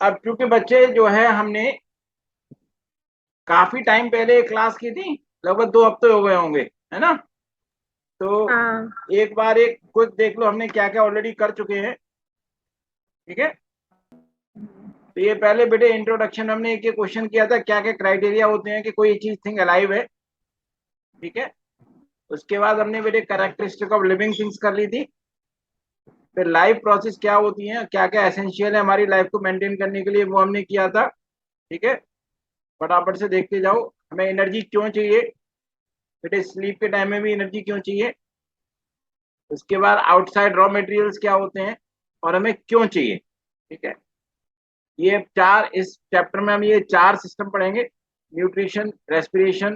अब क्योंकि बच्चे जो है हमने काफी टाइम पहले एक क्लास की थी, लगभग 2 हफ्ते हो गए होंगे, है ना। तो हाँ। एक बार एक क्विक देख लो हमने क्या क्या ऑलरेडी कर चुके हैं। ठीक है, तो ये पहले बेटे इंट्रोडक्शन हमने एक क्वेश्चन किया था, क्या क्या क्राइटेरिया होते हैं कि कोई चीज थिंग अलाइव है। ठीक है, उसके बाद हमने बेटे कैरेक्टरिस्टिक ऑफ लिविंग थिंग्स कर ली थी। फिर लाइफ प्रोसेस क्या होती है, क्या क्या एसेंशियल है हमारी लाइफ को मेंटेन करने के लिए, वो हमने किया था। ठीक है, फटाफट से देखते जाओ। हमें एनर्जी क्यों चाहिए बेटे, स्लीप के टाइम में भी एनर्जी क्यों चाहिए। उसके बाद आउटसाइड रॉ मटेरियल्स क्या होते हैं और हमें क्यों चाहिए। ठीक है, ये चार, इस चैप्टर में हम ये चार सिस्टम पढ़ेंगे, nutrition, respiration,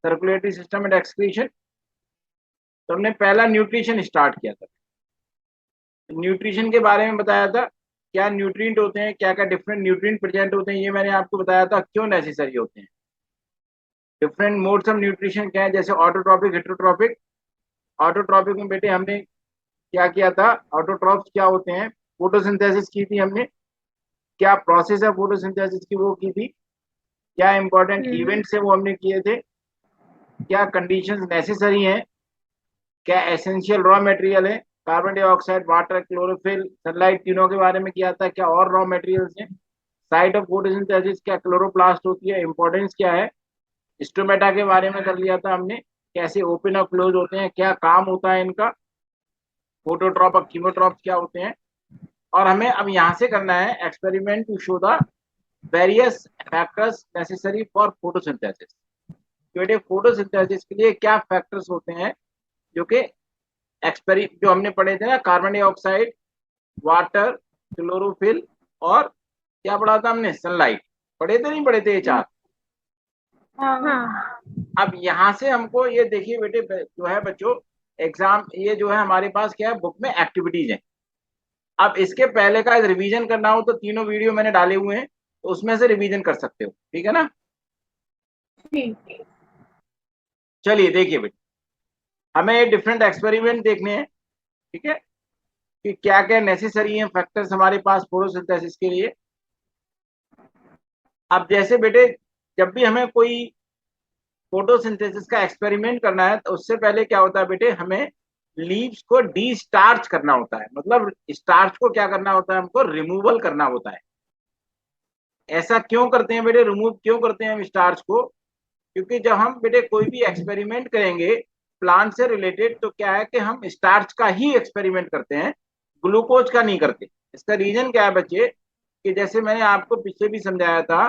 circulatory system and excretion. तो हमने पहला न्यूट्रिशन स्टार्ट किया था। न्यूट्रिशन के बारे में बताया था, क्या न्यूट्रिएंट होते हैं, क्या क्या डिफरेंट न्यूट्रिएंट प्रेजेंट होते हैं, ये मैंने आपको बताया था, क्यों नेसेसरी होते हैं। डिफरेंट मोड्स ऑफ न्यूट्रिशन क्या है, जैसे ऑटोट्रॉपिक, हेटरोट्रॉपिक। ऑटोट्रॉपिक में बेटे हमने क्या किया था, ऑटोट्रॉप्स क्या होते हैं, फोटोसिंथेसिस की थी हमने, क्या प्रोसेस है फोटोसिंथेसिस की वो की थी, क्या इंपॉर्टेंट हम्म। इवेंट्स है वो हमने किए थे, क्या कंडीशंस नेसेसरी हैं, क्या एसेंशियल रॉ मटेरियल है, carbon dioxide, water, chlorophyll, sunlight, तीनों के बारे में किया था, क्या और रॉ मटेरियल्स हैं, साइट ऑफ फोटोसिंथेसिस, क्या क्लोरोप्लास्ट होती है, इंपॉर्टेंस क्या है, स्टोमेटा के बारे में कर लिया था हमने, कैसे ओपन और क्लोज होते हैं, क्या काम होता है इनका, फोटोट्रॉप और कीमोट्रॉप क्या होते हैं। और हमें अब यहाँ से करना है experiment to show the various factors necessary for photosynthesis. बेटे फोटोसिंथेसिस के लिए क्या फैक्टर्स होते हैं, जो कि जो हमने पढ़े थे ना, कार्बन डाइऑक्साइड, वाटर, क्लोरोफिल, और क्या पढ़ा था हमने, सनलाइट। पढ़े थे नहीं पढ़े थे ये चार। हाँ। अब यहाँ से हमको ये देखिए बेटे, जो है बच्चों, एग्जाम ये जो है हमारे पास क्या है, बुक में एक्टिविटीज है। अब इसके पहले का रिवीजन करना हो तो तीनों वीडियो मैंने डाले हुए हैं, तो उसमें से रिवीजन कर सकते हो, ठीक है ना। ठीक। चलिए देखिए बेटे, हमें ये डिफरेंट एक्सपेरिमेंट देखने हैं। ठीक है, कि क्या क्या नेसेसरी है फैक्टर्स हमारे पास फोटोसिंथेसिस के लिए। अब जैसे बेटे, जब भी हमें कोई फोटोसिंथेसिस का एक्सपेरिमेंट करना है तो उससे पहले क्या होता है बेटे, हमें लीव्स को डी स्टार्च करना होता है, मतलब स्टार्च को क्या करना होता है, हमको रिमूवल करना होता है। ऐसा क्यों करते हैं बेटे, रिमूव क्यों करते हैं हम स्टार्च को, क्योंकि जब हम बेटे कोई भी एक्सपेरिमेंट करेंगे प्लांट से रिलेटेड, तो क्या है कि हम स्टार्च का ही एक्सपेरिमेंट करते हैं, ग्लूकोज का नहीं करते। इसका रीजन क्या है बच्चे, कि जैसे मैंने आपको पीछे भी समझाया था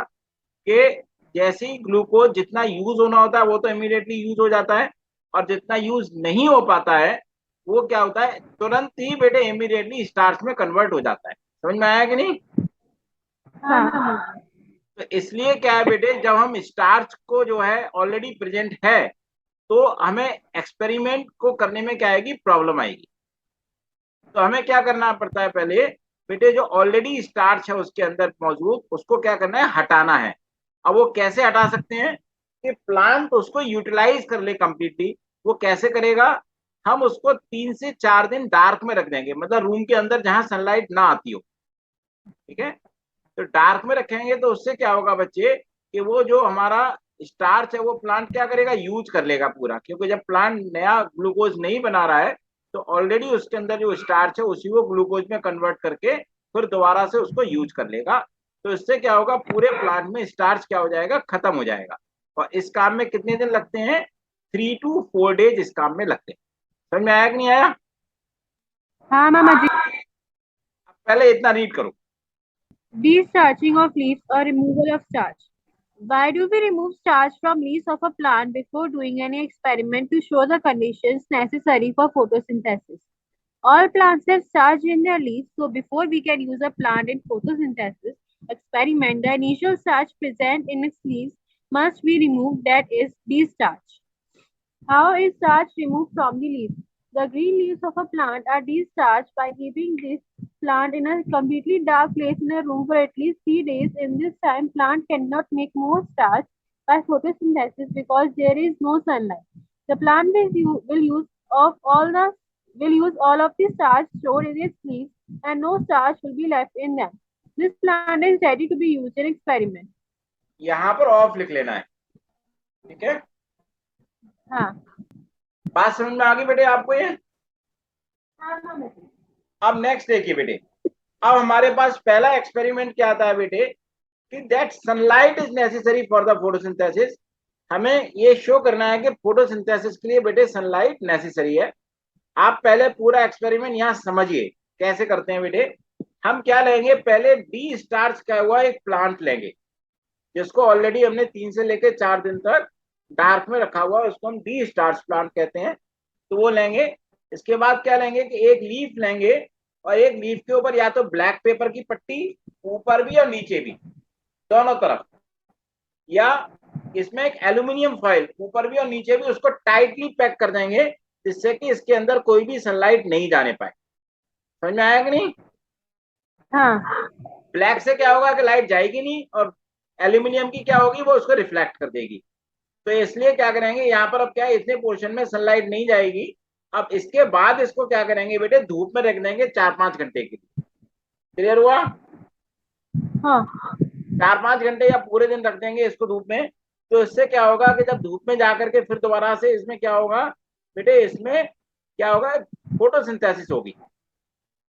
कि जैसे ही ग्लूकोज जितना यूज होना होता है वो तो इमीडिएटली यूज हो जाता है, और जितना यूज नहीं हो पाता है वो क्या होता है, तुरंत ही बेटे इमीडिएटली स्टार्च में कन्वर्ट हो जाता है। समझ में आया कि नहीं। हाँ। तो इसलिए क्या है बेटे, जब हम स्टार्च को जो है ऑलरेडी प्रेजेंट है, तो हमें एक्सपेरिमेंट को करने में क्या आएगी, प्रॉब्लम आएगी। तो हमें क्या करना पड़ता है, पहले बेटे जो ऑलरेडी स्टार्च है उसके अंदर मौजूद, उसको क्या करना है, हटाना है। अब वो कैसे हटा सकते हैं, कि प्लांट उसको यूटिलाइज कर ले कंप्लीटली। वो कैसे करेगा, हम उसको 3 से 4 दिन डार्क में रख देंगे, मतलब रूम के अंदर जहां सनलाइट ना आती हो। ठीक है, तो डार्क में रखेंगे तो उससे क्या होगा बच्चे, कि वो जो हमारा स्टार्च है वो प्लांट क्या करेगा, यूज कर लेगा पूरा, क्योंकि जब प्लांट नया ग्लूकोज नहीं बना रहा है तो ऑलरेडी उसके अंदर जो स्टार्च है उसी को ग्लूकोज में कन्वर्ट करके फिर दोबारा से उसको यूज कर लेगा। तो इससे क्या होगा, पूरे प्लांट में स्टार्च क्या हो जाएगा, खत्म हो जाएगा। और इस काम में कितने दिन लगते हैं, 3 to 4 डेज इस काम में लगते हैं। समझ में आया कि नहीं आया। हाँ मामा जी। अब पहले इतना रीड करो। De-starching of leaves or removal of starch. Why do we remove starch from leaves of a plant before doing any experiment to show the conditions necessary for photosynthesis? All plants have starch in their leaves, so before we can use a plant in photosynthesis experiment, the initial starch present in its leaves must be removed, that is, de-starch. How is starch removed from the leaves? The green leaves of a plant are de-starched by keeping this plant in a completely dark place in a room for at least 3 days. In this time, plant cannot make more starch by photosynthesis because there is no sunlight. The plant will use all of the starch stored in its leaves, and no starch will be left in them. This plant is ready to be used in experiment. यहाँ पर of लिख लेना है, ठीक है। हाँ बात समझ में आ गई बेटे आपको ये? हाँ। अब नेक्स्ट देखिए बेटे, अब हमारे पास पहला एक्सपेरिमेंट क्या आता है बेटे कि that sunlight is necessary for the photosynthesis. हमें ये शो करना है कि फोटोसिंथेसिस के लिए बेटे सनलाइट नेसेसरी है। आप पहले पूरा एक्सपेरिमेंट यहाँ समझिए कैसे करते हैं बेटे। हम क्या लेंगे, पहले डी स्टार्च का हुआ एक प्लांट लेंगे जिसको ऑलरेडी हमने 3 से लेकर 4 दिन तक डार्क में रखा हुआ है, उसको हम डी स्टार्च प्लांट कहते हैं। तो वो लेंगे। इसके बाद क्या लेंगे कि एक लीफ लेंगे और एक लीफ के ऊपर या तो ब्लैक पेपर की पट्टी ऊपर भी और नीचे भी दोनों तरफ, या इसमें एक एल्यूमिनियम फॉइल ऊपर भी और नीचे भी, उसको टाइटली पैक कर देंगे जिससे कि इसके अंदर कोई भी सनलाइट नहीं जाने पाए। समझ में आया कि नहीं? हाँ ब्लैक से क्या होगा कि लाइट जाएगी नहीं, और एल्यूमिनियम की क्या होगी, वो उसको रिफ्लेक्ट कर देगी। तो इसलिए क्या करेंगे, यहाँ पर अब क्या है, इतने पोर्शन में सनलाइट नहीं जाएगी। अब इसके बाद इसको क्या करेंगे बेटे, धूप में रख देंगे 4-5 घंटे के लिए। क्लियर हुआ? हाँ 4-5 घंटे या पूरे दिन रख देंगे इसको धूप में। तो इससे क्या होगा कि जब धूप में जाकर के फिर दोबारा से इसमें क्या होगा बेटे, इसमें क्या होगा, फोटोसिंथेसिस होगी।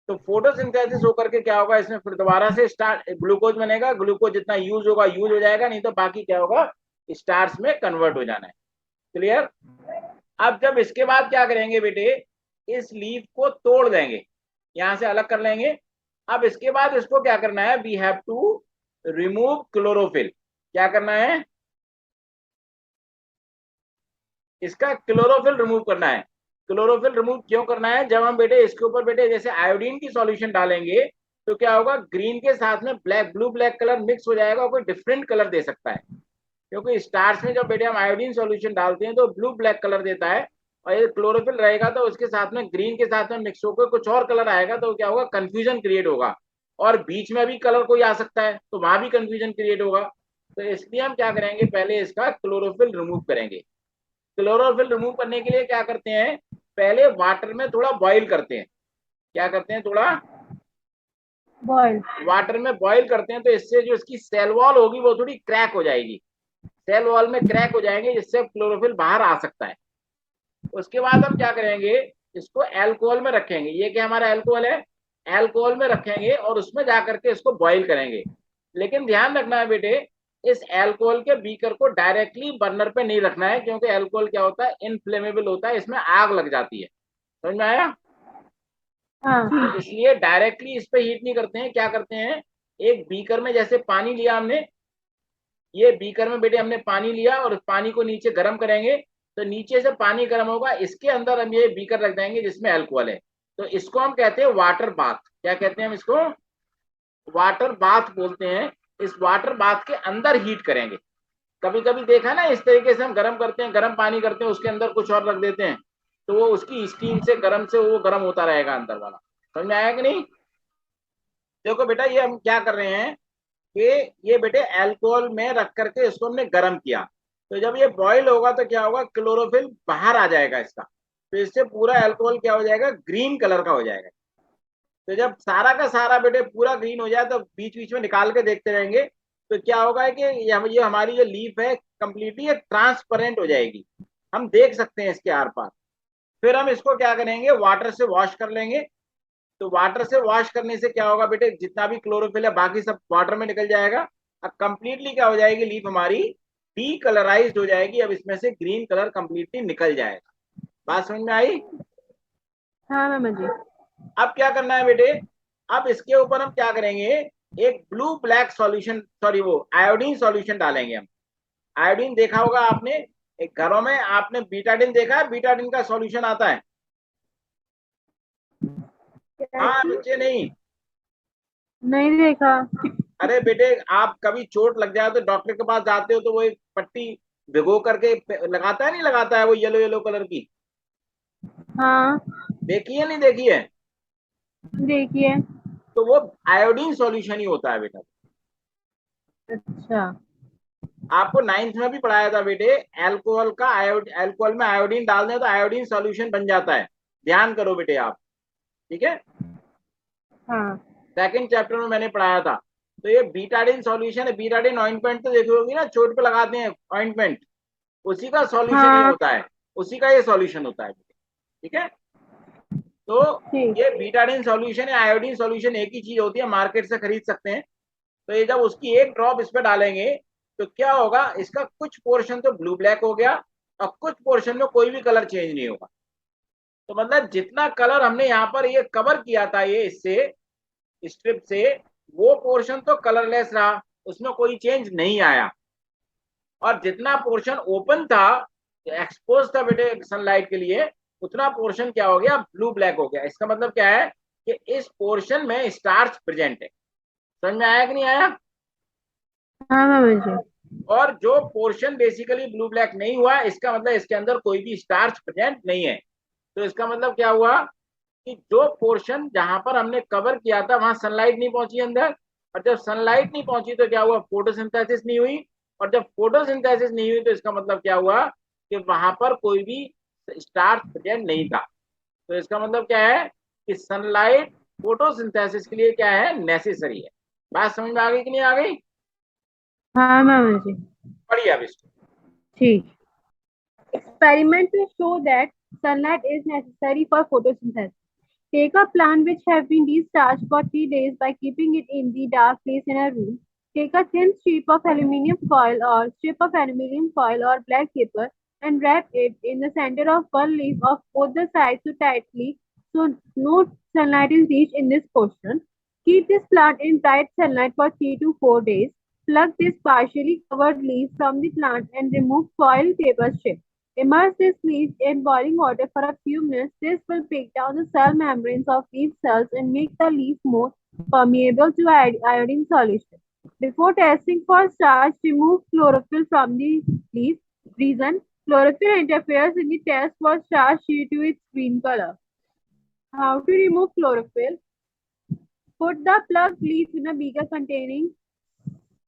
तो फोटोसिंथेसिस होकर के क्या होगा, इसमें फिर दोबारा से स्टार्ट ग्लूकोज बनेगा। ग्लूकोज जितना यूज होगा यूज हो जाएगा, नहीं तो बाकी क्या होगा, स्टार्च में कन्वर्ट हो जाना है। क्लियर? अब जब इसके बाद क्या करेंगे बेटे, इस लीफ को तोड़ देंगे, यहां से अलग कर लेंगे। अब इसके बाद इसको क्या करना है, we have to remove chlorophyll. क्या करना है, इसका क्लोरोफिल रिमूव करना है। क्लोरोफिल रिमूव क्यों करना है, जब हम बेटे इसके ऊपर बेटे जैसे आयोडीन की सॉल्यूशन डालेंगे तो क्या होगा, ग्रीन के साथ में black, blue black colour mix हो जाएगा और कोई डिफरेंट कलर दे सकता है। क्योंकि स्टार्च में जब बेटे हम आयोडीन सॉल्यूशन डालते हैं तो ब्लू ब्लैक कलर देता है, और ये क्लोरोफिल रहेगा तो उसके साथ में ग्रीन के साथ में मिक्स होकर कुछ और कलर आएगा, तो क्या होगा, कंफ्यूजन क्रिएट होगा। और बीच में भी कलर कोई आ सकता है तो वहां भी कंफ्यूजन क्रिएट होगा। तो इसलिए हम क्या करेंगे, पहले इसका क्लोरोफिल रिमूव करेंगे। क्लोरोफिल रिमूव करने के लिए क्या करते हैं, पहले वाटर में थोड़ा बॉईल करते हैं। क्या करते हैं, थोड़ा बॉयल। वाटर में बॉईल करते हैं, तो इससे जो इसकी सेल वॉल होगी वो थोड़ी क्रैक हो जाएगी। सेल वॉल में क्रैक हो जाएंगे जिससे क्लोरोफिल बाहर आ सकता है। उसके बाद हम क्या करेंगे, इसको एल्कोहल में रखेंगे। ये क्या हमारा एल्कोहल है, एल्कोहल में रखेंगे और उसमें जाकर के इसको बॉईल करेंगे। लेकिन ध्यान रखना है बेटे, इस एल्कोहल के बीकर को डायरेक्टली बर्नर पे नहीं रखना है, क्योंकि एल्कोहल क्या होता है, इनफ्लेमेबल होता है, इसमें आग लग जाती है। समझ में आया? हाँ तो इसलिए डायरेक्टली इस पे हीट नहीं करते हैं। क्या करते हैं, एक बीकर में जैसे पानी लिया हमने, ये बीकर में बेटे हमने पानी लिया और उस पानी को नीचे गर्म करेंगे, तो नीचे से पानी गर्म होगा, इसके अंदर हम ये बीकर रख देंगे जिसमें अल्कोहल है। तो इसको हम कहते हैं वाटर बाथ। क्या कहते हैं हम इसको, वाटर बाथ बोलते हैं। इस वाटर बाथ के अंदर हीट करेंगे। कभी कभी देखा ना, इस तरीके से हम गर्म करते हैं, गर्म पानी करते हैं, उसके अंदर कुछ और रख देते हैं, तो वो उसकी स्टीम से गर्म से वो गर्म होता रहेगा अंदर वाला। समझ में आया कि नहीं? देखो बेटा, ये हम क्या कर रहे हैं कि ये बेटे अल्कोहल में रख करके इसको हमने गर्म किया, तो जब ये बॉईल होगा तो क्या होगा, क्लोरोफिल बाहर आ जाएगा इसका। तो इससे पूरा अल्कोहल क्या हो जाएगा, ग्रीन कलर का हो जाएगा। तो जब सारा का सारा बेटे पूरा ग्रीन हो जाए तो बीच बीच में निकाल के देखते रहेंगे, तो क्या होगा कि ये हमारी जो लीफ है कंप्लीटली ट्रांसपेरेंट हो जाएगी, हम देख सकते हैं इसके आर पार। फिर हम इसको क्या करेंगे, वाटर से वॉश कर लेंगे। तो वाटर से वॉश करने से क्या होगा बेटे, जितना भी क्लोरोफिल है बाकी सब वाटर में निकल जाएगा। अब कंप्लीटली क्या हो जाएगी, लीफ हमारी डी कलराइज्ड हो जाएगी। अब इसमें से ग्रीन कलर कंप्लीटली निकल जाएगा। बात समझ में आई? हाँ मैं समझी। अब क्या करना है बेटे, अब इसके ऊपर हम क्या करेंगे, एक ब्लू ब्लैक सॉल्यूशन, सॉरी वो आयोडीन सॉल्यूशन डालेंगे हम। आयोडीन देखा होगा आपने, एक घरों में आपने बीटाडिन देखा है, बीटाडिन का सॉल्यूशन आता है। हाँ बच्चे, नहीं? नहीं देखा। अरे बेटे, आप कभी चोट लग जाए तो डॉक्टर के पास जाते हो तो वो एक पट्टी भिगो करके लगाता है, नहीं लगाता है, वो येलो येलो कलर की। हाँ देखी है, नहीं देखी है? देखिए। तो वो आयोडीन सॉल्यूशन ही होता है बेटा। अच्छा। आपको 9th में भी पढ़ाया था बेटे, एल्कोहल का एल्कोहल में आयोडीन डाल दें तो आयोडीन सॉल्यूशन बन जाता है। ध्यान करो बेटे आप, ठीक है? हाँ सेकंड चैप्टर में मैंने पढ़ाया था। तो ये बीटाडिन सॉल्यूशन है। बीटाडिन ऑइंटमेंट तो देखी होगी ना, चोट पे लगाते हैं ऑइंटमेंट, उसी का सॉल्यूशन ही हाँ होता है, उसी का ये सॉल्यूशन होता है। ठीक है, तो ठीक। ये बीटाडिन सॉल्यूशन या आयोडीन सॉल्यूशन एक ही चीज होती है, मार्केट से खरीद सकते हैं। तो ये जब उसकी एक ड्रॉप इस पे डालेंगे तो क्या होगा, इसका कुछ पोर्शन तो ब्लू ब्लैक हो गया और कुछ पोर्शन में कोई भी कलर चेंज नहीं होगा। तो मतलब जितना कलर हमने यहाँ पर ये कवर किया था ये इससे स्ट्रिप से, वो पोर्शन तो कलरलेस रहा, उसमें कोई चेंज नहीं आया। और जितना पोर्शन ओपन था, एक्सपोज था बेटे सनलाइट के लिए, उतना पोर्शन क्या हो गया, ब्लू ब्लैक हो गया। इसका मतलब क्या है कि इस पोर्शन में स्टार्च प्रेजेंट है। समझ में आया कि नहीं आया? हाँ मामा जी। और जो पोर्शन बेसिकली ब्लू ब्लैक नहीं हुआ, इसका मतलब इसके अंदर कोई भी स्टार्च प्रेजेंट नहीं है। तो इसका मतलब क्या हुआ कि जो पोर्शन जहां पर हमने कवर किया था वहां सनलाइट नहीं पहुंची अंदर, और जब सनलाइट नहीं पहुंची तो क्या हुआ, फोटोसिंथेसिस नहीं हुई। और जब फोटोसिंथेसिस नहीं हुई तो इसका मतलब क्या हुआ कि वहां पर कोई भी स्टार्च प्रेजेंट नहीं था। तो इसका मतलब क्या है कि सनलाइट फोटोसिंथेसिस के लिए क्या है, नेसेसरी है। बात समझ में आ गई कि नहीं आ गई? हाँ मामा जी। बढ़िया विष्णु। ठीक। Experiment to show that sunlight is necessary for photosynthesis. Take a plant which have been discharged for 3 days by keeping it in the dark place in a room. Take a thin strip of aluminium foil or black paper and wrap it in the center of one leaf of both the sides so tightly so no sunlight is reached in this portion. Keep this plant in bright sunlight for 3 to 4 days. Plug this partially covered leaf from the plant and remove foil paper strip. Immerse this leaf in boiling water for a few minutes. This will break down the cell membranes of leaf cells and make the leaf more permeable to iodine solution. Before testing for starch, remove chlorophyll from the leaf. Reason: chlorophyll interferes in the test for starch due to its green color. How to remove chlorophyll? Put the plugged leaf in a beaker containing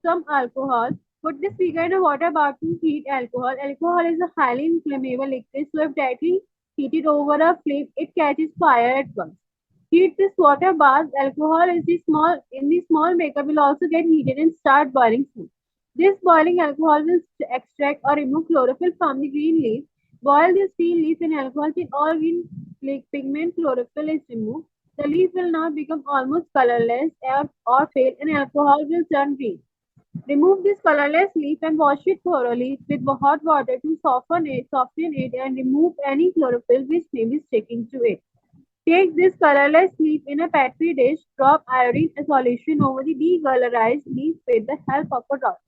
some alcohol. Put this beaker in a water bath to heat alcohol. Alcohol is a highly inflammable liquid, so if directly heated over a flame, it catches fire at once. Heat this water bath. Alcohol is the small beaker will also get heated and start boiling soon. This boiling alcohol will extract or remove chlorophyll from the green leaf. Boil this green leaf in alcohol till all green pigment chlorophyll is removed. The leaf will now become almost colorless or pale and alcohol will turn green. Remove this colorless leaf and wash it thoroughly with hot water to soften it and remove any chlorophyll which may be sticking to it. Take this colorless leaf in a petri dish, drop iodine solution over the decolorized leaf with the help of a rod.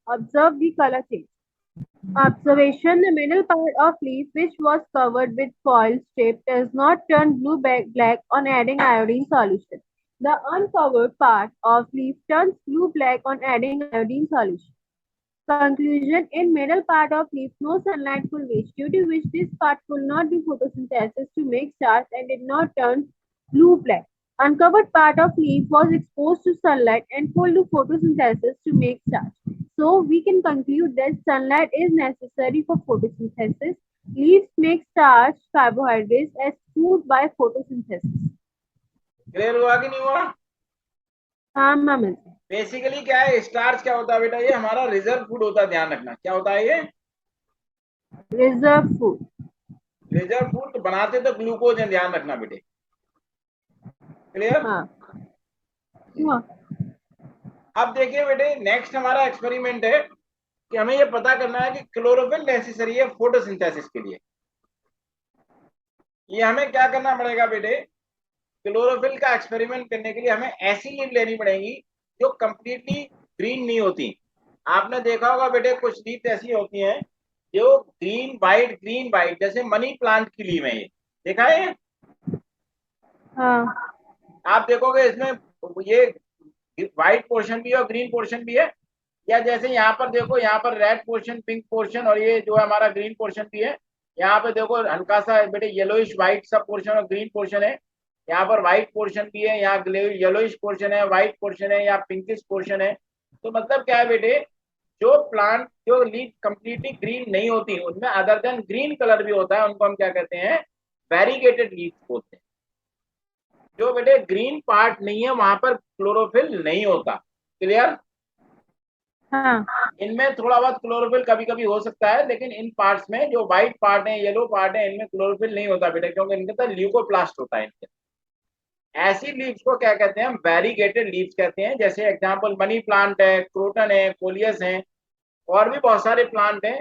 Observe the color change. Observation: the middle part of leaf, which was covered with foil strip, does not turn blue-black on adding iodine solution. The uncovered part of leaf turns blue-black on adding iodine solution. Conclusion: in middle part of leaf, no sunlight could reach, due to which this part could not do photosynthesis to make starch and did not turn blue-black. Uncovered part of leaf was exposed to sunlight and could do photosynthesis to make starch. So we can conclude that sunlight is necessary for photosynthesis. Leaves make starch, carbohydrates as food by photosynthesis. Clear हुआ कि नहीं हुआ? हाँ मामा जी। Basically क्या है, starch क्या होता है बेटा, ये हमारा रिजर्व फूड होता है। ध्यान रखना क्या होता है ये, रिजर्व फूड। Reserve food. तो बनाते तो ग्लूकोज है, ध्यान रखना बेटे। क्लियर? हाँ हाँ। अब देखिए बेटे, नेक्स्ट हमारा एक्सपेरिमेंट है कि हमें ये पता करना है कि क्लोरोफिल नेसेसरी है फोटोसिंथेसिस के लिए। ये हमें क्या करना पड़ेगा बेटे, क्लोरोफिल का एक्सपेरिमेंट करने के लिए हमें ऐसी लीफ लेनी पड़ेगी जो कंप्लीटली ग्रीन नहीं होती। आपने देखा होगा बेटे, कुछ लीफ ऐसी होती हैं जो ग्रीन वाइट, जैसे मनी प्लांट की लीफ है, ये देखा है? हाँ आप देखोगे इसमें ये व्हाइट पोर्शन भी है और ग्रीन पोर्शन भी है। या जैसे यहाँ पर देखो, यहाँ पर रेड पोर्शन, पिंक पोर्शन, और ये जो है हमारा ग्रीन पोर्शन भी है। यहाँ पे देखो हल्का सा बेटे येलोइश व्हाइट सा पोर्शन और ग्रीन पोर्शन है। यहाँ पर व्हाइट पोर्शन भी है, यहाँ येलोइश पोर्शन है, व्हाइट पोर्शन है, या पिंकिश पोर्शन है। तो मतलब क्या है बेटे, जो प्लांट जो लीफ कंप्लीटली ग्रीन नहीं होती, उनमें अदर देन ग्रीन कलर भी होता है, उनको हम क्या कहते हैं, वेरीगेटेड लीफ बोलते हैं। जो बेटे ग्रीन पार्ट नहीं है वहां पर क्लोरोफिल नहीं होता। क्लियर? हाँ। इनमें थोड़ा बहुत क्लोरोफिल कभी कभी हो सकता है, लेकिन इन पार्ट्स में जो व्हाइट पार्ट है, येलो पार्ट है, इनमें क्लोरोफिल नहीं होता बेटा, क्योंकि इनके अंदर ल्यूकोप्लास्ट होता है इनके। ऐसी लीव्स को क्या कहते हैं? हम वेरीगेटेड लीव्स कहते हैं। जैसे एग्जांपल मनी प्लांट है, क्रोटन है, कोलियस है, और भी बहुत सारे प्लांट हैं।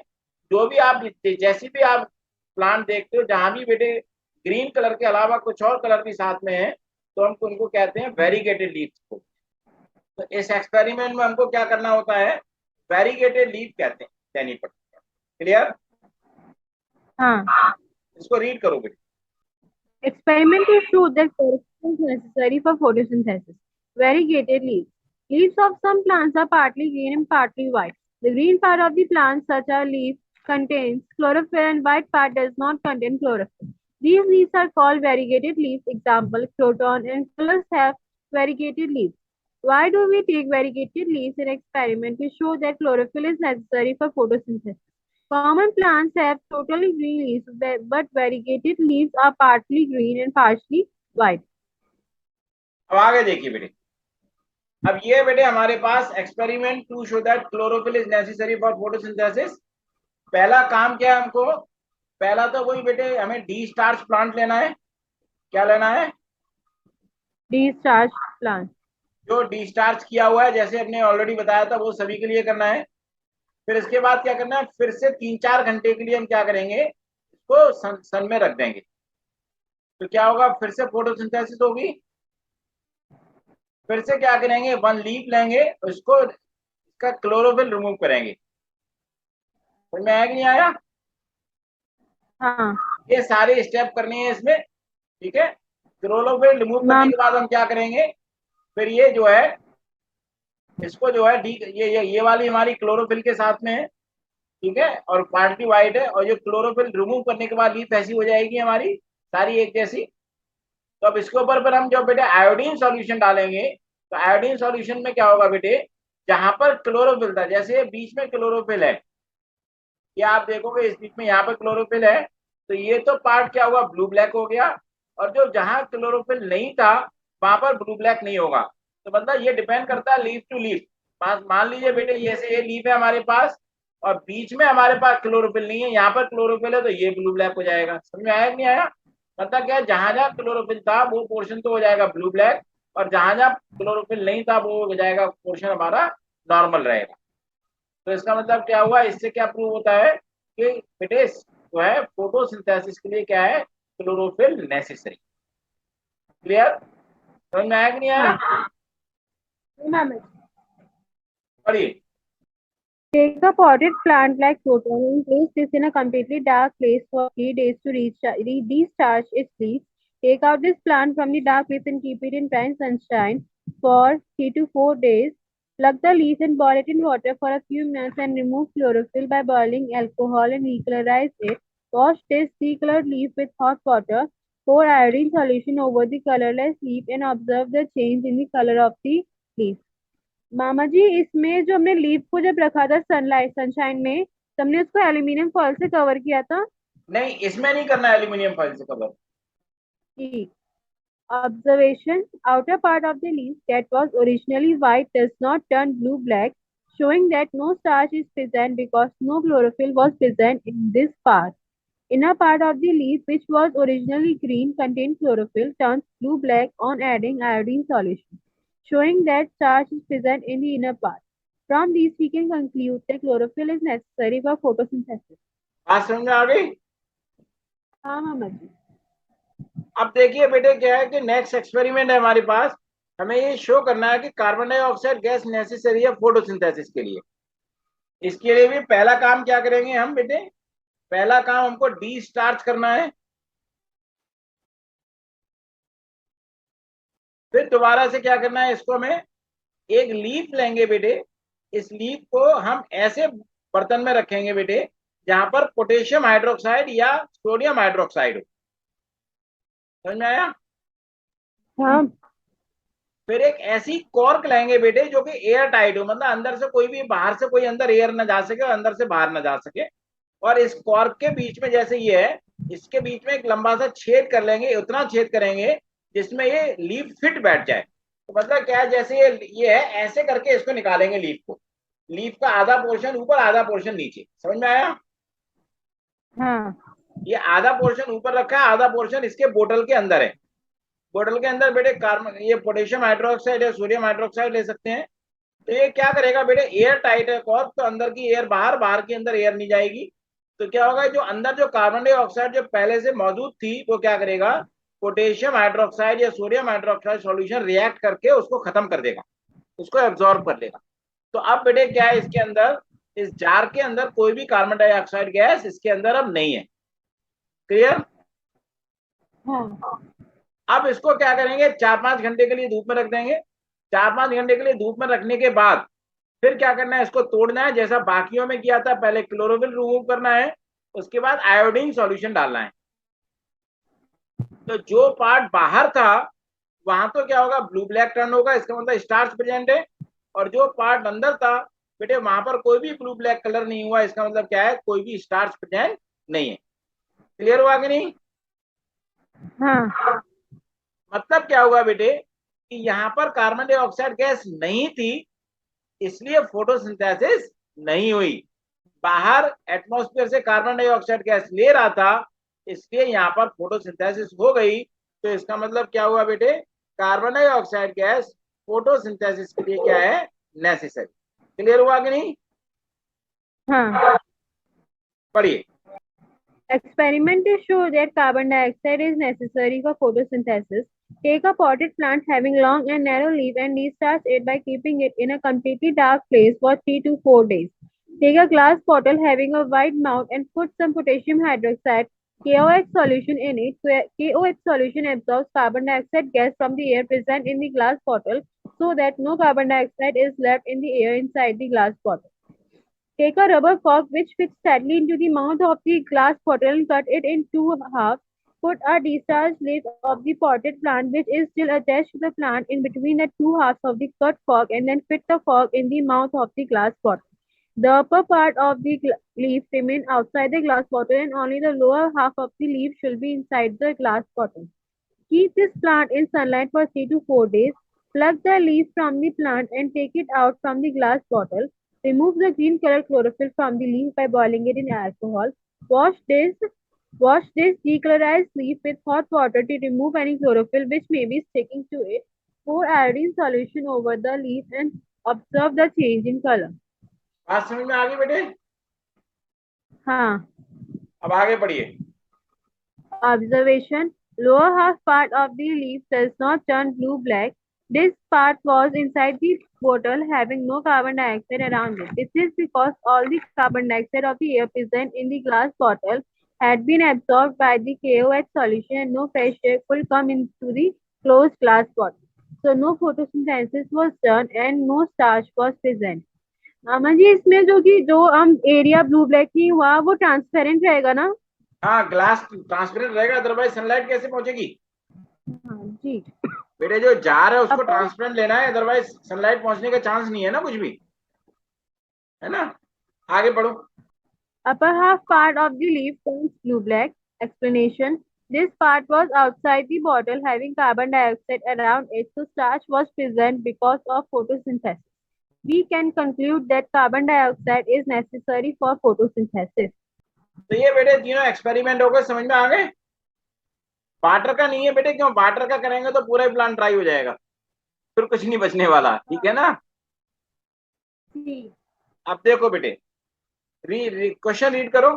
जो भी आप, जैसी भी आप प्लांट देखते हो, जहां भी बेटे ग्रीन कलर के अलावा कुछ और कलर भी साथ में है, तो हमको उनको कहते हैं वेरीगेटेड लीव्स को। तो इस एक्सपेरिमेंट में हमको क्या करना होता है? वेरीगेटेड लीव कहते हैं, देनी पड़ती है। क्लियर? हाँ। इसको रीड करो बेटे। Experiment to show that chlorophyll is necessary for photosynthesis. Variegated leaves. Leaves of some plants are partly green and partly white. The green part of the plant, such as leaf, contains chlorophyll and white part does not contain chlorophyll. These leaves are called variegated leaves. Example, croton and tullus have variegated leaves. Why do we take variegated leaves in experiment to show that chlorophyll is necessary for photosynthesis? Common plants have totally green leaves, but variegated leaves are partly green and partially white. अब आगे देखिए बेटे। अब ये बेटे हमारे पास experiment to show that chlorophyll is necessary for photosynthesis. पहला काम क्या है हमको? पहला तो वही बेटे, हमें डी स्टार्च प्लांट लेना है। क्या लेना है? Discharge plants. जो डिस्चार्ज किया हुआ है, जैसे हमने ऑलरेडी बताया था, वो सभी के लिए करना है। फिर इसके बाद क्या करना है? फिर से 3-4 घंटे के लिए हम क्या करेंगे? इसको सन में रख देंगे। तो क्या होगा? फिर से फोटोसिंथेसिस होगी। फिर से क्या करेंगे? वन लीफ लेंगे, उसको इसका क्लोरोफिल रिमूव करेंगे। समझ में आया कि नहीं आया? हाँ ये सारे स्टेप करने हैं इसमें। ठीक है। क्लोरोफिल रिमूव करने मैम। के बाद हम क्या करेंगे? फिर ये जो है, इसको जो है डी, ये वाली हमारी क्लोरोफिल के साथ में है। ठीक है। और पार्टली वाइट है, और जो क्लोरोफिल रिमूव करने के बाद लीफ ऐसी हो जाएगी हमारी, सारी एक जैसी। तो अब इसके ऊपर पर हम जो बेटे आयोडीन सॉल्यूशन डालेंगे, तो आयोडीन सॉल्यूशन में क्या होगा बेटे? जहां पर क्लोरोफिल था, जैसे बीच में क्लोरोफिल है, ये आप देखोगे इस बीच में यहाँ पर क्लोरोफिल है, तो ये तो पार्ट क्या हुआ? ब्लू ब्लैक हो गया। और जो जहां क्लोरोफिल नहीं था, वहां पर ब्लू ब्लैक नहीं होगा। तो मतलब ये डिपेंड करता है लीफ टू लीफ। मान लीजिए बेटे, ये लीफ है हमारे पास, और बीच में हमारे पास क्लोरोफिल नहीं है, यहाँ पर क्लोरोफिल है, तो ये ब्लू ब्लैक हो जाएगा। समझ में आया कि नहीं आया? मतलब क्या, जहां जहां क्लोरोफिल था वो पोर्शन तो हो जाएगा ब्लू ब्लैक, और जहां जहां क्लोरोफिल नहीं था वो हो जाएगा पोर्शन हमारा नॉर्मल रहेगा। तो इसका मतलब क्या हुआ? इससे क्या प्रूव होता है कि बेटे जो है फोटोसिंथेसिस के लिए क्या है? Chlorophyll necessary. क्लियर? समझ में आया कि नहीं आया? हाँ मैम। पढ़िए। Take a potted plant like croton and place this in a completely dark place for 3 days to discharge its leaves. Take out this plant from the dark place and keep it in prime sunshine for 3 to 4 days. Plug the leaves and boil it in water for a few minutes and remove chlorophyll by boiling alcohol and recolorize it. Wash this decolored leaf with hot water. Pour iodine solution over the colorless leaf and observe the change in the color of the leaf. मामा जी, इसमें जो हमने leaf को जब रखा था sunlight sunshine में, तो हमने उसको एल्यूमिनियम फॉयल से कवर किया था। नहीं, इसमें नहीं करना एल्यूमिनियम फॉइल से कवर। ठीक। Observation: outer part of the leaf that was originally white does not turn blue-black, showing that no starch is present because no chlorophyll was present in this part. Inner part of the leaf, which was originally green, contained chlorophyll, turns blue-black on adding iodine solution, showing that starch is present in the inner part. From these, we can conclude that chlorophyll is necessary for photosynthesis. बात समझ में आ गई? हाँ मामा जी। अब देखिए बेटे, क्या है कि नेक्स्ट एक्सपेरिमेंट है हमारे पास। हमें ये शो करना है कि कार्बन डाइऑक्साइड गैस नेसेसरी है फोटोसिंथेसिस के लिए। इसके लिए भी पहला काम क्या करेंगे हम बेटे? पहला काम हमको डी स्टार्च करना है। फिर दोबारा से क्या करना है? इसको हमें एक लीफ लेंगे बेटे। इस लीफ को हम ऐसे बर्तन में रखेंगे बेटे, जहां पर पोटेशियम हाइड्रोक्साइड या सोडियम हाइड्रोक्साइड हो। समझ में आया? हाँ। फिर एक ऐसी कॉर्क लेंगे बेटे जो कि एयर टाइट हो, मतलब अंदर से कोई भी, बाहर से कोई अंदर एयर ना जा सके और अंदर से बाहर ना जा सके। और इस कॉर्क के बीच में, जैसे ये है, इसके बीच में एक लंबा सा छेद कर लेंगे, उतना छेद करेंगे जिसमें ये लीफ फिट बैठ जाए। तो मतलब क्या है, जैसे ये है, ऐसे करके इसको निकालेंगे लीफ को। लीफ का आधा पोर्शन ऊपर, आधा पोर्शन नीचे, समझ में आया? हाँ। ये आधा पोर्शन ऊपर रखा है, आधा पोर्शन इसके बोतल के अंदर है। बोतल के अंदर बेटे कार्बन, ये पोटेशियम हाइड्रोक्साइड या सोडियम हाइड्रोक्साइड ले सकते हैं। तो ये क्या करेगा बेटे, एयर टाइट है कॉर्क, तो अंदर की एयर बाहर, बाहर के अंदर एयर नहीं जाएगी। तो क्या होगा, जो अंदर जो कार्बन डाइऑक्साइड जो पहले से मौजूद थी, वो क्या करेगा, पोटेशियम हाइड्रोक्साइड या सोडियम हाइड्रोक्साइड सॉल्यूशन रिएक्ट करके उसको खत्म कर देगा, उसको एब्जॉर्ब कर लेगा। तो अब बेटे क्या है, इसके अंदर, इस जार के अंदर कोई भी कार्बन डाइऑक्साइड गैस इसके अंदर अब नहीं है। क्लियर? हाँ। अब इसको क्या करेंगे, 4-5 घंटे के लिए धूप में रख देंगे। 4-5 घंटे के लिए धूप में रखने के बाद फिर क्या करना है, इसको तोड़ना है, जैसा बाकियों में किया था, पहले क्लोरोफिल रिमूव करना है, उसके बाद आयोडीन सॉल्यूशन डालना है। तो जो पार्ट बाहर था वहां तो क्या होगा, ब्लू ब्लैक टर्न होगा, इसका मतलब स्टार्च प्रेजेंट है। और जो पार्ट अंदर था बेटे, वहां पर कोई भी ब्लू ब्लैक कलर नहीं हुआ, इसका मतलब क्या है, कोई भी स्टार्च प्रेजेंट नहीं है। क्लियर हुआ कि नहीं? हाँ। मतलब क्या हुआ बेटे, कि यहाँ पर कार्बन डाइऑक्साइड गैस नहीं थी, इसलिए फोटोसिंथेसिस नहीं हुई। बाहर एटमॉस्फेयर से कार्बन डाइऑक्साइड गैस ले रहा था, इसलिए यहाँ पर फोटोसिंथेसिस हो गई। तो इसका मतलब क्या हुआ बेटे, कार्बन डाइऑक्साइड गैस फोटोसिंथेसिस के लिए क्या है, नेसेसरी। क्लियर हुआ कि नहीं? हाँ। पढ़िए। Experiment to show that carbon dioxide is necessary for photosynthesis. Take a potted plant having long and narrow leaf and restart it by keeping it in a completely dark place for 3 to 4 days. Take a glass bottle having a wide mouth and put some potassium hydroxide KOH solution in it. KOH solution absorbs carbon dioxide gas from the air present in the glass bottle so that no carbon dioxide is left in the air inside the glass bottle. Take a rubber cork which fits tightly into the mouth of the glass bottle and cut it in two halves. Put a discharged leaf of the potted plant which is still attached to the plant in between the two halves of the cut cork and then fit the cork in the mouth of the glass bottle. The upper part of the leaf remain outside the glass bottle and only the lower half of the leaf should be inside the glass bottle. Keep this plant in sunlight for 3 to 4 days. Pluck the leaf from the plant and take it out from the glass bottle. Remove the green colored chlorophyll from the leaf by boiling it in alcohol. Wash this Wash this decolorized leaf with hot water to remove any chlorophyll which may be sticking to it. Pour iodine solution over the leaf and observe the change in color. बात समझ में आ गई बेटे? हाँ. अब आगे पढ़िए। Observation: lower half part of the leaf does not turn blue-black. This part was inside the bottle having no carbon dioxide around it. This is because all the carbon dioxide of the air present in the glass bottle had been absorbed by the KOH solution and no fresh air could come into the closed glass bottle. So no photosynthesis was done and no starch was present. Aman ji, इसमें जो हम area blue black नहीं हुआ वो transparent रहेगा ना? हाँ, glass transparent रहेगा, अदरवाइज सनलाइट कैसे पहुंचेगी? हाँ जी. बेटे जो जार है उसको upper ट्रांसपेरेंट लेना है, अदरवाइज सनलाइट पहुंचने का चांस नहीं है ना कुछ भी, है ना? आगे पढ़ो। upper half part of the leaf turns blue black. Explanation: this part was outside the bottle having carbon dioxide around it, so starch was present because of photosynthesis. We can conclude that carbon dioxide is necessary for photosynthesis. तो ये बेटे तीनों experiment हो गए, समझ में आ गए? Water का नहीं है बेटे, क्यों? वाटर का करेंगे तो पूरा ही प्लांट ड्राई हो जाएगा, फिर कुछ नहीं बचने वाला, ठीक है ना? जी. अब देखो बेटे, क्वेश्चन रीड करो।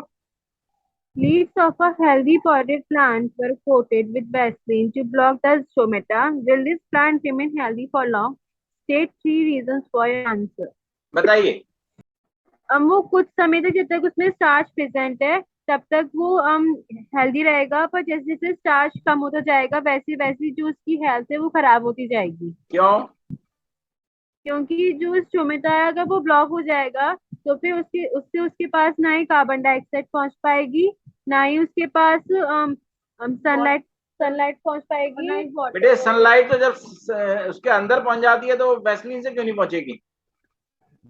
Leaves of a healthy potted plant were coated with Vaseline to block the stomata. Will this plant remain healthy for long? State 3 reasons for your answer. बताइए। अब वो कुछ समय तक, जब तक उसमें स्टार्च प्रेजेंट है तब तक वो हेल्दी रहेगा, पर जैसे जैसे स्टार्च कम होता जाएगा वैसे वैसे जो उसकी हेल्थ है वो खराब होती जाएगी. क्यों? क्योंकि जो स्टोमेटा है अगर वो ब्लॉक हो जाएगा तो फिर उसके पास ना ही कार्बन डाइऑक्साइड पहुंच पाएगी, ना ही उसके पास सनलाइट सनलाइट पहुंच पाएगी, ना ही वाटर. बेटे सनलाइट तो जब उसके अंदर पहुंच जाती है तो वैसलीन से क्यों नहीं पहुंचेगी?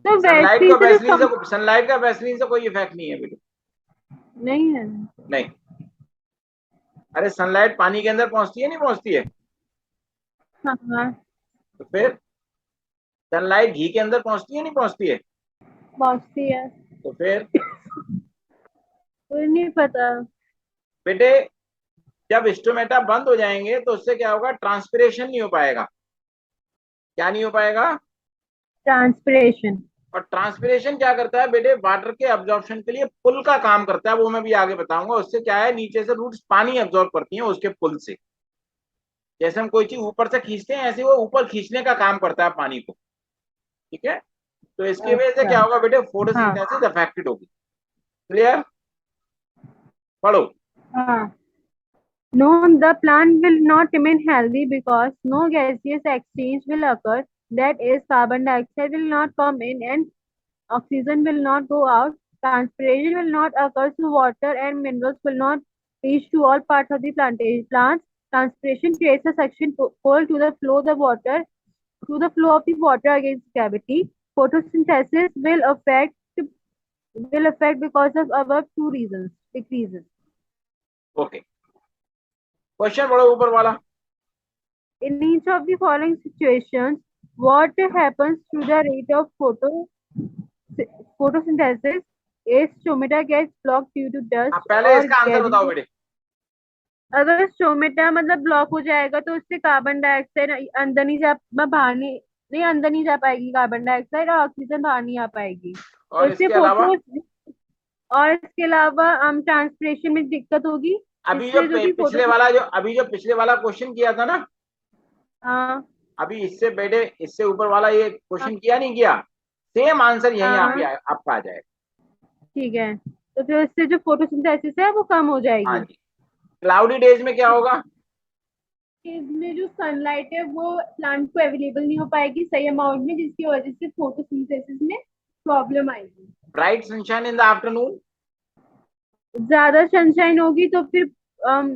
तो वैसे से तो सनलाइट का वैसलीन से कोई इफेक्ट नहीं है बेटे। नहीं है. नहीं, अरे सनलाइट पानी के अंदर पहुंचती है, नहीं पहुंचती है? हाँ. तो फिर सनलाइट घी के अंदर पहुंचती है नहीं पहुंचती है? पहुंचती है। तो फिर फिर नहीं पता। बेटे जब स्टोमेटा बंद हो जाएंगे तो उससे क्या होगा, ट्रांसपिरेशन नहीं हो पाएगा। क्या नहीं हो पाएगा? ट्रांसपिरेशन। और ट्रांसपिरेशन क्या करता है बेटे, वाटर के अब्जॉर्प्शन के लिए पुल का काम करता है, वो मैं भी आगे बताऊंगा। उससे क्या है, नीचे से रूट्स पानी अब्जॉर्ब करती हैं उसके पुल से। जैसे हम कोई चीज ऊपर से खींचते हैं, ऐसे वो ऊपर खींचने का काम करता है पानी को। ठीक है, तो इसकी वजह से अच्छा। क्या होगा बेटे, हाँ। फोटोसिंथेसिस अफेक्टेड होगी। क्लियर? पढ़ो। हाँ। No, the plant will not remain healthy because no gaseous exchange will occur. That is, carbon dioxide will not come in and oxygen will not go out. Transpiration will not occur, so water and minerals will not reach to all parts of the plantation plants. Transpiration creates a suction pull to the flow of the water to the flow of the water against gravity. Photosynthesis will affect because of above two reasons. Decreases. Okay, question पढ़ो ऊपर वाला। In each of the following situations, what happens to the rate of photosynthesis? A stomata gets blocked due to dust आप पहले or इसका answer बताओ gases. बेटे। अगर stomata मतलब ब्लॉक हो जाएगा तो उससे कार्बन डाइऑक्साइड अंदर नहीं जा बाहर नहीं नहीं अंदर नहीं जा पाएगी कार्बन डाइऑक्साइड और ऑक्सीजन बाहर नहीं आ पाएगी तो और इससे इसके अलावा फोटो और इसके अलावा ट्रांसपिरेशन में दिक्कत होगी अभी जो इससे जो कि फोटो पिछले वाला जो अभी जो पिछले वाला क्वेश्चन किया था ना, हाँ अभी इससे बेटे इससे ऊपर वाला ये क्वेश्चन किया नहीं किया, सेम आंसर यही हाँ आपका आ जाएगा। ठीक है तो फिर इससे जो फोटोसिंथेसिस है वो कम हो हाँ जाएगी जी। क्लाउडी डेज में क्या होगा? इसमें जो सनलाइट है वो प्लांट को अवेलेबल नहीं हो पाएगी सही अमाउंट में जिसकी वजह से फोटोसिंथेसिस में प्रॉब्लम आएगी bright sunshine in the afternoon. ज्यादा सनशाइन होगी तो फिर अम,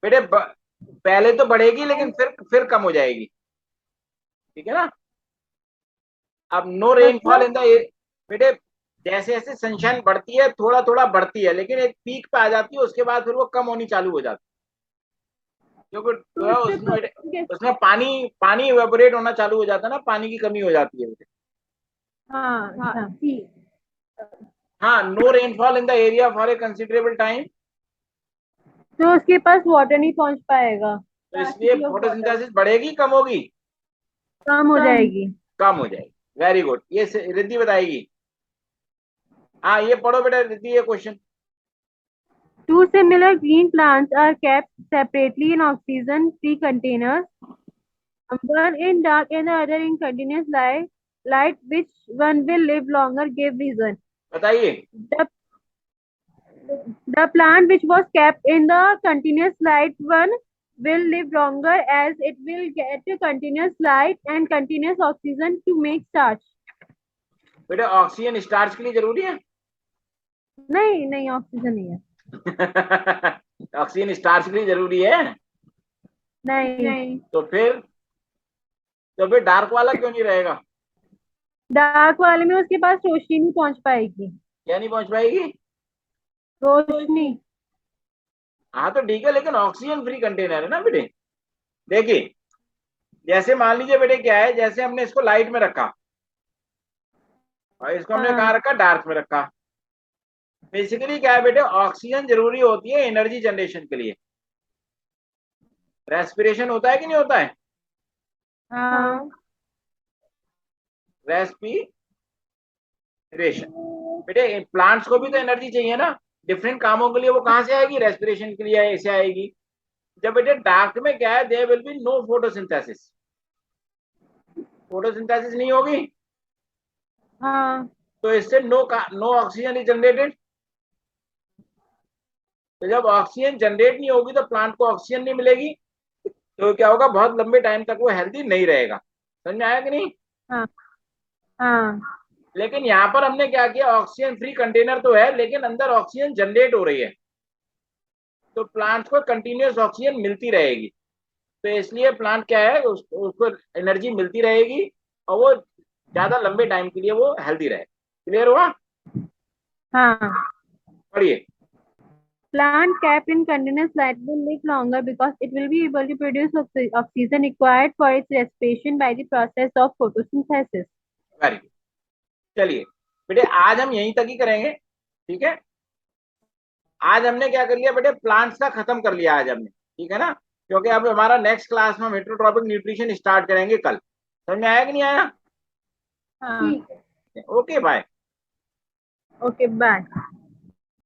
बेटे पहले तो बढ़ेगी लेकिन फिर कम हो जाएगी। ठीक है ना? अब नो रेनफॉल मतलब इन द, बेटे जैसे जैसे सनशाइन बढ़ती है थोड़ा थोड़ा बढ़ती है, लेकिन एक पीक पे आ जाती है, उसके बाद फिर वो कम होनी चालू हो जाती है, क्योंकि तो जो है इससे उसमें बेटे उसमें पानी पानी इवेपोरेट होना चालू हो जाता है ना, पानी की कमी हो जाती है बेटे। हाँ अच्छा ठीक हाँ, no rainfall in the area for a considerable time. तो उसके पास वाटर नहीं पहुंच पाएगा तो इसलिए स्कार्सिटी ऑफ वाटर फोटोसिंथेसिस बढ़ेगी कम होगी? कम हो कम। जाएगी कम हो जाएगी। वेरी गुड, ये रिद्धि बताएगी। हाँ, ये पढ़ो बेटा रिद्धि ये question. two similar green plants are kept separately in oxygen free containers one in dark and the other in continuous light which one will live longer give reason बताइए। the The plant which was kept in the continuous light one will live longer as it will get continuous light and continuous oxygen to make starch. बेटा oxygen starch के लिए जरूरी है? नहीं नहीं oxygen नहीं है ऑक्सीजन स्टार्च के लिए जरूरी है? नहीं तो फिर डार्क वाला क्यों नहीं रहेगा? डार्क वाले में उसके पास रोशनी नहीं पहुंच पाएगी क्या नहीं पहुंच पाएगी? रोशनी हाँ तो ठीक है, लेकिन ऑक्सीजन फ्री कंटेनर है ना बेटे। देखिए, जैसे मान लीजिए बेटे क्या है, जैसे हमने इसको लाइट में रखा और इसको हमने कहाँ हाँ रखा, डार्क में रखा। बेसिकली क्या है बेटे, ऑक्सीजन जरूरी होती है एनर्जी जनरेशन के लिए। रेस्पिरेशन होता है कि नहीं होता है? हाँ रेस्पिरेशन। बेटे प्लांट्स को भी तो एनर्जी चाहिए ना, डिफरेंट कामों के लिए। वो कहाँ से आएगी? रेस्पिरेशन के लिए ऐसे आएगी। जब बेटे डार्क में क्या है, there will be no photosynthesis, photosynthesis नहीं होगी, हाँ तो इससे नो ऑक्सीजन इज जनरेटेड। तो जब ऑक्सीजन जनरेट नहीं होगी तो प्लांट को ऑक्सीजन नहीं मिलेगी, तो क्या होगा, बहुत लंबे टाइम तक वो हेल्दी नहीं रहेगा। समझ में आया कि नहीं? हाँ हाँ लेकिन यहाँ पर हमने क्या किया, ऑक्सीजन फ्री कंटेनर तो है लेकिन अंदर ऑक्सीजन जनरेट हो रही है, तो प्लांट को कंटिन्यूस ऑक्सीजन मिलती रहेगी। तो इसलिए प्लांट क्या है, उसको एनर्जी मिलती रहेगी और वो ज्यादा लंबे टाइम के लिए वो हेल्दी रहे। क्लियर हुआ? हाँ पढ़िए। Plant kept in containers light will live longer because it will be able to produce oxygen required for its respiration by the process of photosynthesis. Very good. चलिए बेटे आज हम यहीं तक ही करेंगे, ठीक है। आज हमने क्या कर लिया बेटे, प्लांट्स का खत्म कर लिया आज हमने, ठीक है ना, क्योंकि अब हमारा नेक्स्ट क्लास में हम हेटरोट्रॉपिक न्यूट्रिशन स्टार्ट करेंगे कल। समझ में आया कि नहीं आया? हाँ। Okay bye. Okay bye.